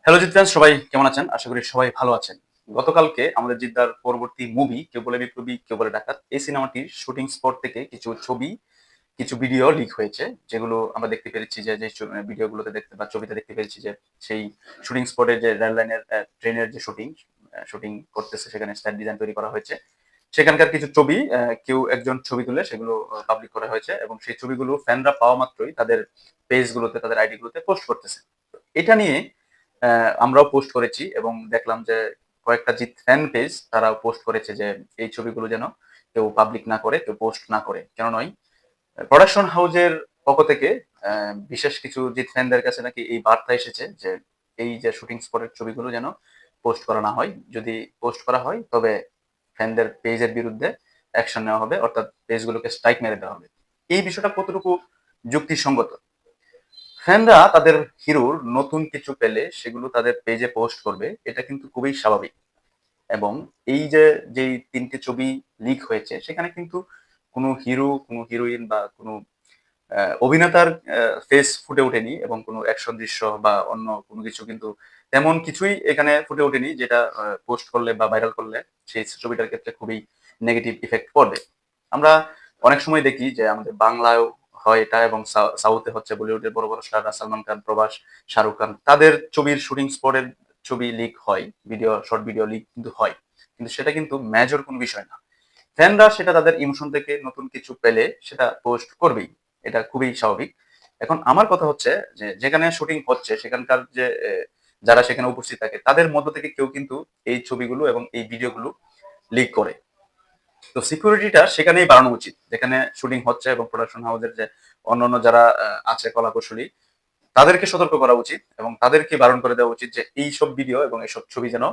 Hello Jeet, সবাই কেমন আছেন? আশা করি সবাই ভালো আছেন। গতকালকে আমাদের জিদ্দার পরবর্তী মুভি কেউ বলে বিপ্লবী কেউ বলে ডাকাত এই সিনেমাটির শুটিং স্পট থেকে কিছু ছবি, কিছু ভিডিও লিক হয়েছে। যেগুলো আমরা দেখতে পেরেছি যে ভিডিওগুলোতে দেখতে বা ছবিতে দেখতে পেরেছি যে সেই শুটিং স্পটের যে রেল লাইনের ট্রেনের যে শুটিং করতেছে, সেখানে সেট ডিজাইন তৈরি করা হয়েছে। সেখানকার কিছু ছবি কেউ একজন ছবি তুলে সেগুলো পাবলিক করা হয়েছে এবং সেই ছবিগুলো ফ্যানরা পাওয়া মাত্রই তাদের পেজগুলোতে, তাদের আইডি গুলোতে পোস্ট করতেছে। তো এটা নিয়ে আমরাও পোস্ট করেছি এবং দেখলাম যে কয়েকটা জিত ফ্যান পেজ তারাও পোস্ট করেছে যে এই ছবিগুলো যেন কেউ পাবলিক না করে, কেউ পোস্ট না করে। কেন নয়, প্রোডাকশন হাউসের পক্ষ থেকে বিশেষ কিছু জিত ফ্যানদের কাছে নাকি এই বার্তা এসেছে যে এই যে শুটিং স্পটের ছবিগুলো যেন পোস্ট করা না হয়। যদি পোস্ট করা হয় তবে ফ্যানদের পেজের বিরুদ্ধে অ্যাকশন নেওয়া হবে, অর্থাৎ পেজগুলোকে স্ট্রাইক মেরে দেওয়া হবে। এই বিষয়টা কতটুকু যুক্তিসঙ্গত? ফ্যানরা তাদের হিরোর নতুন কিছু পেলে সেগুলো তাদের পেজে পোস্ট করবে, এটা কিন্তু খুবই স্বাভাবিক। এবং এই যে যেই তিনটে ছবি লিক হয়েছে সেখানে কিন্তু কোনো হিরো, কোনো হিরোইন বা কোনো অভিনেতার ফেস ফুটে ওঠেনি এবং কোনো অ্যাকশন দৃশ্য বা অন্য কোনো কিছু কিন্তু তেমন কিছুই এখানে ফুটে ওঠেনি, যেটা পোস্ট করলে বা ভাইরাল করলে সেই ছবিটার ক্ষেত্রে খুবই নেগেটিভ ইফেক্ট পড়বে। আমরা অনেক সময় দেখি যে আমাদের বাংলায়ও হয় এটা, এবং সাউথে হচ্ছে বলিউডের বড় বড় স্টাররা সালমান খান, প্রভাস, শাহরুখ খান, তাদের ছবির শুটিং স্পটের ছবি লিক হয়, ভিডিও, শর্ট ভিডিও লিক কিন্তু হয়। কিন্তু সেটা কিন্তু মেজর কোনো বিষয় না। ফ্যানরা সেটা তাদের ইমোশন থেকে নতুন কিছু পেলে সেটা পোস্ট করবেই, এটা খুবই স্বাভাবিক। এখন আমার কথা হচ্ছে যে যেখানে শুটিং হচ্ছে সেখানকার যে যারা সেখানে উপস্থিত থাকে তাদের মধ্য থেকে কেউ কিন্তু এই ছবিগুলো এবং এই ভিডিওগুলো লিক করে। তো সিকিউরিটিটা সেখানেই বাড়ানো উচিত যেখানে শুটিং হচ্ছে, এবং প্রোডাকশন হাউসের যে অন্যান্য যারা আছে কলাকুশলী, তাদেরকে সতর্ক করা উচিত এবং তাদেরকে বারণ করে দেওয়া উচিত যে এইসব ভিডিও এবং এইসব ছবি যেন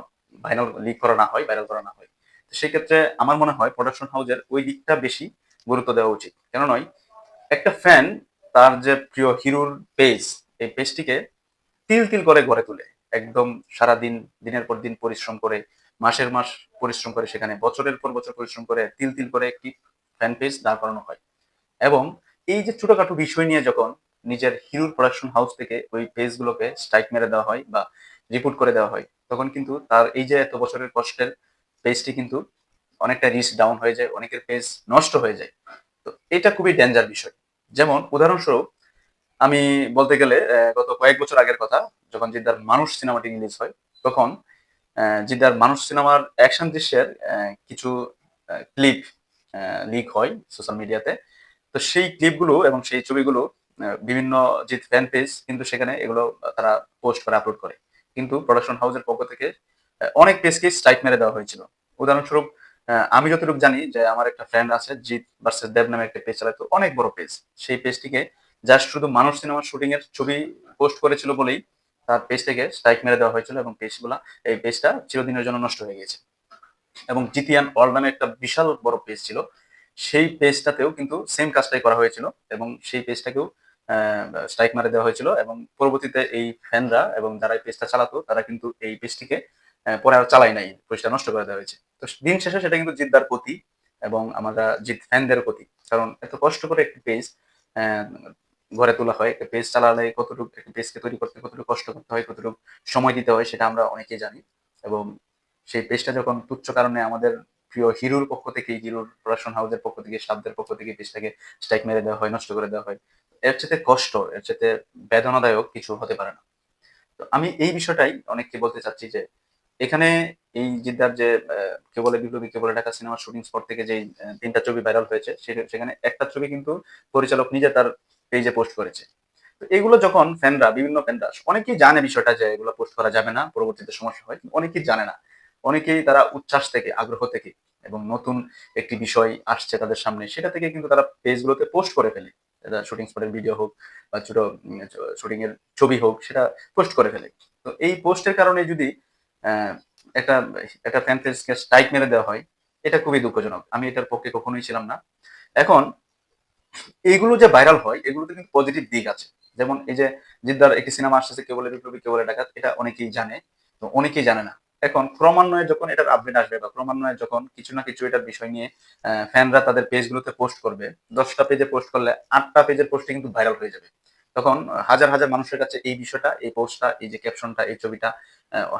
ভাইরাল লিক করা না হয়, ভাইরাল করা না হয়। তো সেই ক্ষেত্রে আমার মনে হয় প্রোডাকশন হাউসের ওই দিকটা বেশি গুরুত্ব দেওয়া উচিত। কেন নয়, একটা ফ্যান তার যে প্রিয় হিরোর পেজ, এই পেজটিকে তিল তিল করে গড়ে তোলে। একদম সারাদিন, দিনের পর দিন পরিশ্রম করে, মাসের মাস পরিশ্রম করে, সেখানে বছরের পর বছর পরিশ্রম করে তিল তিল করে একটি ফ্যান পেজ দাঁড় করানো হয়। এবং এই যে ছোটখাটো বিষয় নিয়ে যখন নিজের হিরোর প্রোডাকশন হাউস থেকে ওই পেজগুলোকে স্ট্রাইক মেরে দেওয়া হয় বা রিপোর্ট করে দেওয়া হয়, তখন কিন্তু তার এই যে এত বছরের কষ্টের পেজটি কিন্তু অনেকটা রিস্ক ডাউন হয়ে যায়, অনেকের পেজ নষ্ট হয়ে যায়। তো এটা খুবই ডেঞ্জার বিষয়। যেমন উদাহরণস্বরূপ আমি বলতে গেলে গত কয়েক বছর আগের কথা, যখন জিদ্দার মানুষ সিনেমাটি রিলিজ হয়, তখন জিদ্দার মানুষ সিনেমার অ্যাকশন দৃশ্যের কিছু ক্লিপ লিক হয় সোশ্যাল মিডিয়াতে। তো সেই ক্লিপগুলো এবং সেই ছবিগুলো বিভিন্ন যে ফ্যান পেজ কিন্তু সেখানে এগুলো তারা পোস্ট করে, আপলোড করে। কিন্তু প্রোডাকশন হাউসের পক্ষ থেকে অনেক পেজকে স্ট্রাইক মেরে দেওয়া হয়েছিল। উদাহরণস্বরূপ আমি যতটুকু জানি যে আমার একটা ফ্রেন্ড আছে, জিৎ ভার্সেস দেব নামে একটা পেজ চালাতো, অনেক বড় পেজ। সেই পেজটিকে জাস্ট শুধু মানুষ সিনেমার শুটিং এর ছবি পোস্ট করেছিল বলেই তার পেজ থেকে স্ট্রাইক মেরে দেওয়া হয়েছিল এবং এই পেজটা চিরদিনের জন্য নষ্ট হয়ে গেছে। এবং জিতিয়ান ওয়ার্ল্ড নামে একটা বিশাল বড় পেজ ছিল, সেই পেজটাতেও কিন্তু সেম কাজটাই করা হয়েছিল এবং সেই পেজটাকেও স্ট্রাইক মারে দেওয়া হয়েছিল। এবং পরবর্তীতে এই ফ্যানরা এবং যারা এই পেজটা চালাতো তারা কিন্তু এই পেজটিকে পরে আর চালাই নাই, পেজটা নষ্ট করে দেওয়া হয়েছে। তো দিন শেষে সেটা কিন্তু জিদ্দার প্রতি এবং আমরা জিত ফ্যানদের প্রতি, কারণ এত কষ্ট করে একটি পেজ গড়ে তোলা হয়, একটা পেজ চালালে কতটুকু, একটা পেজকে তৈরি করতে কতটুকু কষ্ট করতে হয়, কতটুকু সময় দিতে হয়, সেটা আমরা অনেকেই জানি। এবং সেই পেজটা যখন তুচ্ছ কারণে আমাদের প্রিয় হিরোর পক্ষ থেকে, হিরোর প্রোডাকশন হাউসের পক্ষ থেকে, সাধ্যের পক্ষ থেকে পেজটাকে স্ট্রাইক মেরে দেওয়া হয়, নষ্ট করে দেওয়া হয়, এর চাইতে কষ্ট, এর চাইতে বেদনাদায়ক কিছু হতে পারে না। তো আমি এই বিষয়টাই অনেককে বলতে চাচ্ছি যে এখানে এই জিদ্দার যে কে বলে বিপ্লবী কে বলে ঢাকা সিনেমার শুটিং স্পট থেকে যে তিনটা ছবি ভাইরাল হয়েছে, সেখানে একটা ছবি কিন্তু পরিচালক নিজে তার পেজে পোস্ট করেছে। তো এগুলো যখন ফ্যানরা, বিভিন্ন ফ্যানরা, অনেকেই জানে বিষয়টা যে এগুলো পোস্ট করা যাবে না, পরবর্তীতে সমস্যা হয়, কিন্তু অনেকেই জানে না। অনেকেই তারা উচ্ছ্বাস থেকে, আগ্রহ থেকে, এবং নতুন একটি বিষয় আসছে তাদের সামনে সেটা থেকে কিন্তু তারা পেজগুলোতে পোস্ট করে ফেলে। শুটিং স্পটের ভিডিও হোক বা ছোট শুটিং এর ছবি হোক, সেটা পোস্ট করে ফেলে। তো এই পোস্টের কারণে যদি আহ, একটা একটা ফ্যান পেজকে স্ট্রাইক মেরে দেওয়া হয়, এটা খুবই দুঃখজনক। আমি এটার পক্ষে কখনোই ছিলাম না। এখন এইগুলো যে ভাইরাল হয় এগুলোতে কিন্তু পজিটিভ দিক আছে। যেমন এই যে জিদ্দার একটি সিনেমা আসছে কেউ বলে বিপ্লবী কেউ বলে ডাকাত, এটা অনেকেই জানে, তো অনেকেই জানে না। এখন ক্রমান্বয়ে যখন এটার আপডেট আসবে বা ক্রমান্বয়ে যখন কিছু না কিছু এটার বিষয় নিয়ে ফ্যানরা তাদের পেজগুলোতে পোস্ট করবে, 10টা পেজে পোস্ট করলে 8টা পেজের পোস্টে কিন্তু ভাইরাল হয়ে যাবে। তখন হাজার হাজার মানুষের কাছে এই বিষয়টা, এই পোস্টটা, এই যে ক্যাপশনটা, এই ছবিটা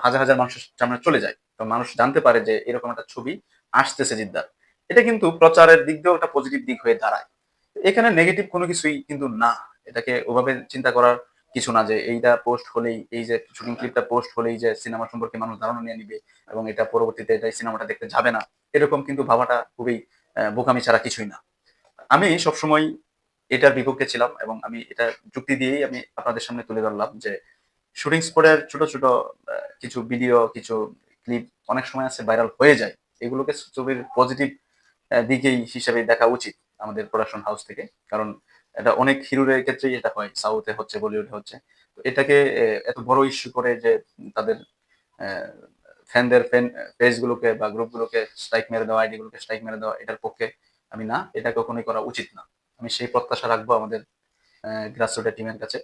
হাজার হাজার মানুষের সামনে চলে যায়। তো মানুষ জানতে পারে যে এরকম একটা ছবি আসতেছে জিদ্দার। এটা কিন্তু প্রচারের দিক দিয়েও একটা পজিটিভ দিক হয়ে দাঁড়ায়। এখানে নেগেটিভ কোনো কিছুই কিন্তু না। এটাকে ওভাবে চিন্তা করার কিছু না যে এইটা পোস্ট হলেই, এই যে শুটিং ক্লিপটা পোস্ট হলেই যে সিনেমা সম্পর্কে মানুষ ধারণা নিয়ে নিবে এবং এটা পরবর্তীতে এটা সিনেমাটা দেখতে যাবে না, এরকম কিন্তু ভাবাটা খুবই বোকামি ছাড়া কিছুই না। আমি সবসময় এটার বিপক্ষে ছিলাম এবং আমি এটা যুক্তি দিয়েই আমি আপনাদের সামনে তুলে ধরলাম যে শুটিং স্পটের ছোট ছোট কিছু ভিডিও, কিছু ক্লিপ অনেক সময় আছে ভাইরাল হয়ে যায়। এগুলোকে ছবির পজিটিভ দিকেই হিসেবে দেখা উচিত আমাদের প্রোডাকশন হাউস থেকে। কারণ এটা অনেক হিরোদের ক্ষেত্রেই এটা হয়, সাউথে হচ্ছে, বলিউডে হচ্ছে। তো এটাকে এত বড় ইস্যু করে যে তাদের ফ্যানদের পেজ গুলোকে বা গ্রুপ গুলোকে স্ট্রাইক মেরে দেওয়া, আইডি গুলোকে স্ট্রাইক মেরে দেওয়া, এটার পক্ষে আমি না। এটা কখনোই করা উচিত না। আমি সেই প্রত্যাশা রাখবো আমাদের গ্রাসরুটের টিমের কাছে।